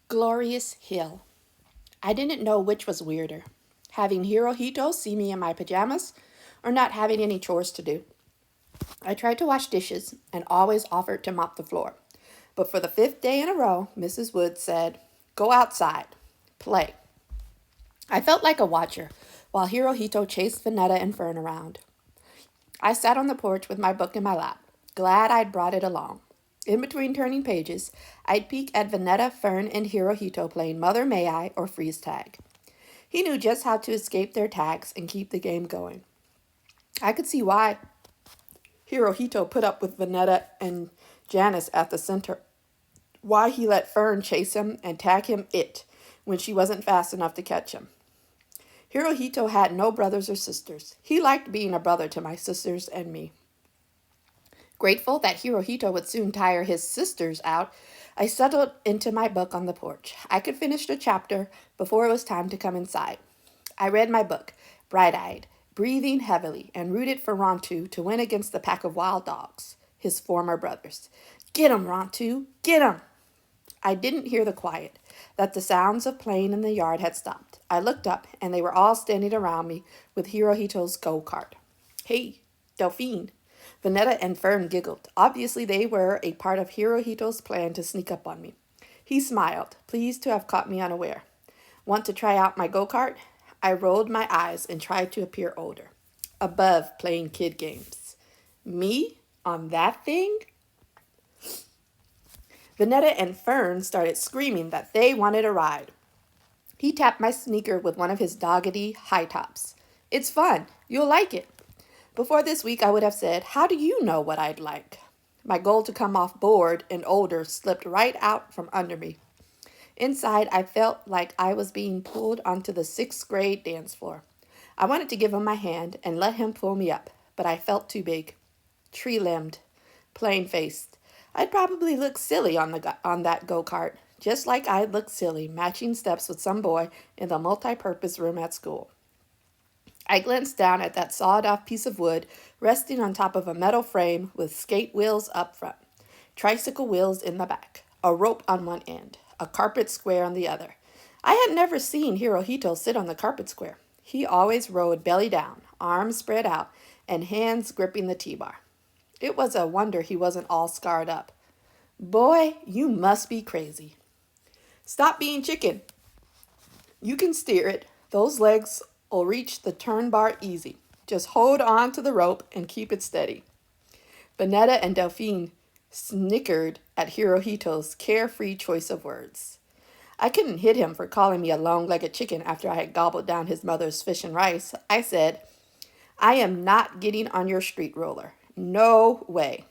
Glorious Hill. I didn't know which was weirder, having Hirohito see me in my pajamas or not having any chores to do. I tried to wash dishes and always offered to mop the floor. But for the fifth day in a row, Mrs. Wood said, "Go outside. Play." I felt like a watcher while Hirohito chased Vanetta and Fern around. I sat on the porch with my book in my lap, glad I'd brought it along. In between turning pages, I'd peek at Vanetta, Fern, and Hirohito playing Mother May I or Freeze Tag. He knew just how to escape their tags and keep the game going. I could see why Hirohito put up with Vanetta and Janice at the center, why he let Fern chase him and tag him when she wasn't fast enough to catch him. Hirohito had no brothers or sisters. He liked being a brother to my sisters and me. Grateful that Hirohito would soon tire his sisters out, I settled into my book on the porch. I could finish the chapter before it was time to come inside. I read my book, bright-eyed, breathing heavily, and rooted for Rontu to win against the pack of wild dogs, his former brothers. "Get 'em, Rontu! Get 'em!" I didn't hear the quiet, that the sounds of playing in the yard had stopped. I looked up, and they were all standing around me with Hirohito's go-kart. "Hey, Delphine." Vanetta and Fern giggled. Obviously, they were a part of Hirohito's plan to sneak up on me. He smiled, pleased to have caught me unaware. "Want to try out my go-kart?" I rolled my eyes and tried to appear older, above playing kid games. Me? On that thing? Vanetta and Fern started screaming that they wanted a ride. He tapped my sneaker with one of his doggedy high tops. "It's fun. You'll like it." Before this week, I would have said, "How do you know what I'd like?" My goal to come off bored and older slipped right out from under me. Inside, I felt like I was being pulled onto the sixth grade dance floor. I wanted to give him my hand and let him pull me up, but I felt too big. Tree-limbed, plain-faced. I'd probably look silly on that go-kart, just like I'd look silly matching steps with some boy in the multi-purpose room at school. I glanced down at that sawed-off piece of wood resting on top of a metal frame with skate wheels up front, tricycle wheels in the back, a rope on one end, a carpet square on the other. I had never seen Hirohito sit on the carpet square. He always rode belly down, arms spread out, and hands gripping the T-bar. It was a wonder he wasn't all scarred up. "Boy, you must be crazy." "Stop being chicken. You can steer it. Those legs will reach the turn bar easy. Just hold on to the rope and keep it steady." Vanetta and Delphine snickered at Hirohito's carefree choice of words. I couldn't hit him for calling me a long-legged chicken after I had gobbled down his mother's fish and rice. I said, "I am not getting on your street roller. No way."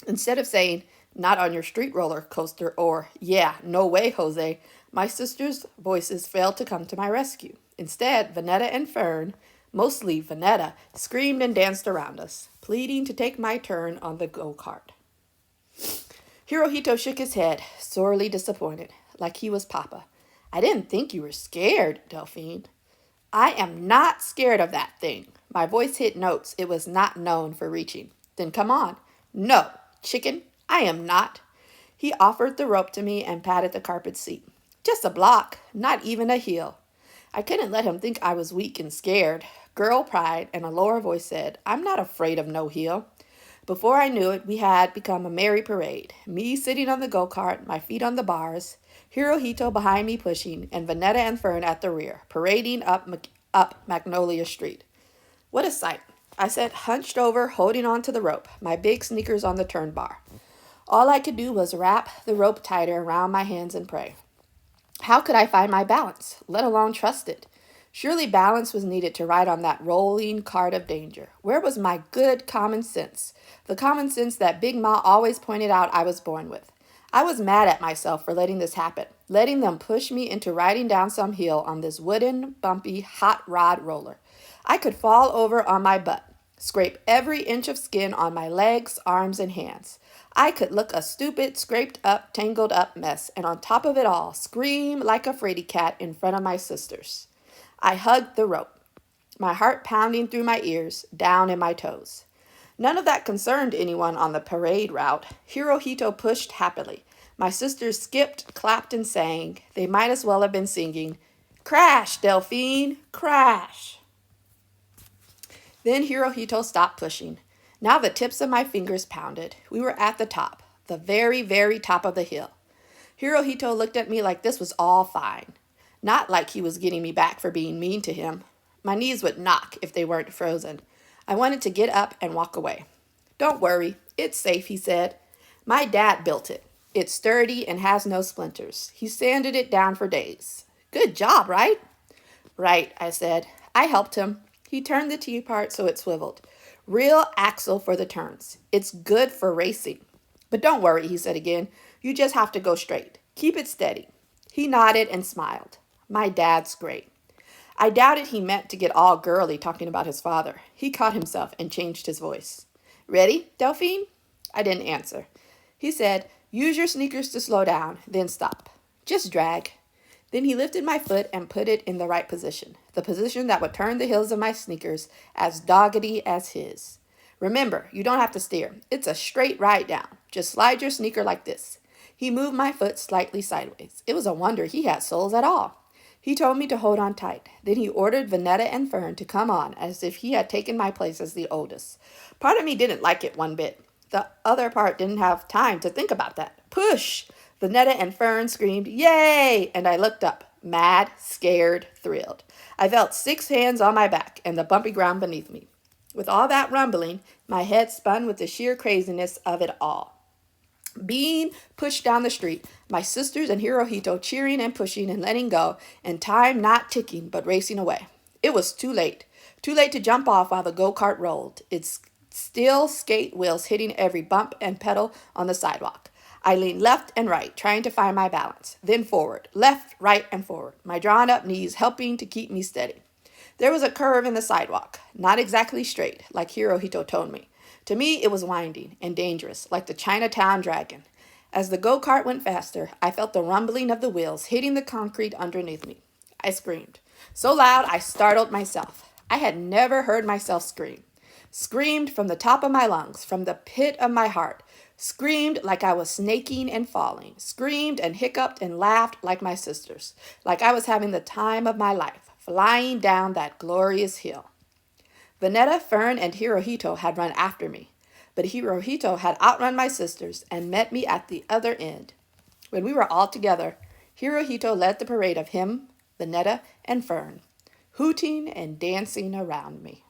Instead of saying, "Not on your street roller coaster," or "Yeah, no way, Jose," my sisters' voices failed to come to my rescue. Instead, Vanetta and Fern, mostly Vanetta, screamed and danced around us, pleading to take my turn on the go-kart. Hirohito shook his head, sorely disappointed, like he was Papa. "I didn't think you were scared, Delphine." "I am not scared of that thing." My voice hit notes it was not known for reaching. "Then come on." "No, chicken, I am not." He offered the rope to me and patted the carpet seat. "Just a block, not even a heel." I couldn't let him think I was weak and scared. Girl pride and a lower voice said, "I'm not afraid of no heel." Before I knew it, we had become a merry parade. Me sitting on the go-kart, my feet on the bars, Hirohito behind me pushing, and Vanetta and Fern at the rear, parading up Magnolia Street. What a sight. I sat hunched over, holding on to the rope, my big sneakers on the turn bar. All I could do was wrap the rope tighter around my hands and pray. How could I find my balance, let alone trust it? Surely balance was needed to ride on that rolling cart of danger. Where was my good common sense? The common sense that Big Ma always pointed out I was born with. I was mad at myself for letting this happen, letting them push me into riding down some hill on this wooden, bumpy, hot rod roller. I could fall over on my butt, scrape every inch of skin on my legs, arms, and hands. I could look a stupid, scraped up, tangled up mess, and on top of it all, scream like a fraidy cat in front of my sisters. I hugged the rope, my heart pounding through my ears, down in my toes. None of that concerned anyone on the parade route. Hirohito pushed happily, My sisters skipped, clapped, and sang. They might as well have been singing, "Crash, Delphine, crash." Then Hirohito stopped pushing. Now the tips of my fingers pounded. We were at the top, the very, very top of the hill. Hirohito looked at me like this was all fine. Not like he was getting me back for being mean to him. My knees would knock if they weren't frozen. I wanted to get up and walk away. "Don't worry, it's safe," he said. "My dad built it. It's sturdy and has no splinters. He sanded it down for days. Good job, right?" "Right," I said. "I helped him. He turned the T part so it swiveled. Real axle for the turns. It's good for racing." "But don't worry," he said again. "You just have to go straight. Keep it steady." He nodded and smiled. My dad's great. I doubted he meant to get all girly talking about his father. He caught himself and changed his voice. "Ready, Delphine?" I didn't answer. He said, "Use your sneakers to slow down, then stop. Just drag." Then he lifted my foot and put it in the right position, the position that would turn the heels of my sneakers as doggedy as his. "Remember, you don't have to steer. It's a straight ride down. Just slide your sneaker like this." He moved my foot slightly sideways. It was a wonder he had soles at all. He told me to hold on tight. Then he ordered Vanetta and Fern to come on as if he had taken my place as the oldest. Part of me didn't like it one bit. The other part didn't have time to think about that. Push! Vanetta and Fern screamed, "Yay!" And I looked up, mad, scared, thrilled. I felt 6 hands on my back and the bumpy ground beneath me. With all that rumbling, my head spun with the sheer craziness of it all. Being pushed down the street, my sisters and Hirohito cheering and pushing and letting go, and time not ticking but racing away. It was too late. Too late to jump off while the go-kart rolled, its steel skate wheels hitting every bump and pedal on the sidewalk. I leaned left and right, trying to find my balance. Then forward, left, right, and forward, my drawn-up knees helping to keep me steady. There was a curve in the sidewalk, not exactly straight, like Hirohito told me. To me, it was winding and dangerous, like the Chinatown Dragon. As the go-kart went faster, I felt the rumbling of the wheels hitting the concrete underneath me. I screamed. So loud, I startled myself. I had never heard myself scream. Screamed from the top of my lungs, from the pit of my heart. Screamed like I was snaking and falling. Screamed and hiccuped and laughed like my sisters, like I was having the time of my life, flying down that glorious hill. Vanetta, Fern, and Hirohito had run after me, but Hirohito had outrun my sisters and met me at the other end. When we were all together, Hirohito led the parade of him, Vanetta, and Fern, hooting and dancing around me.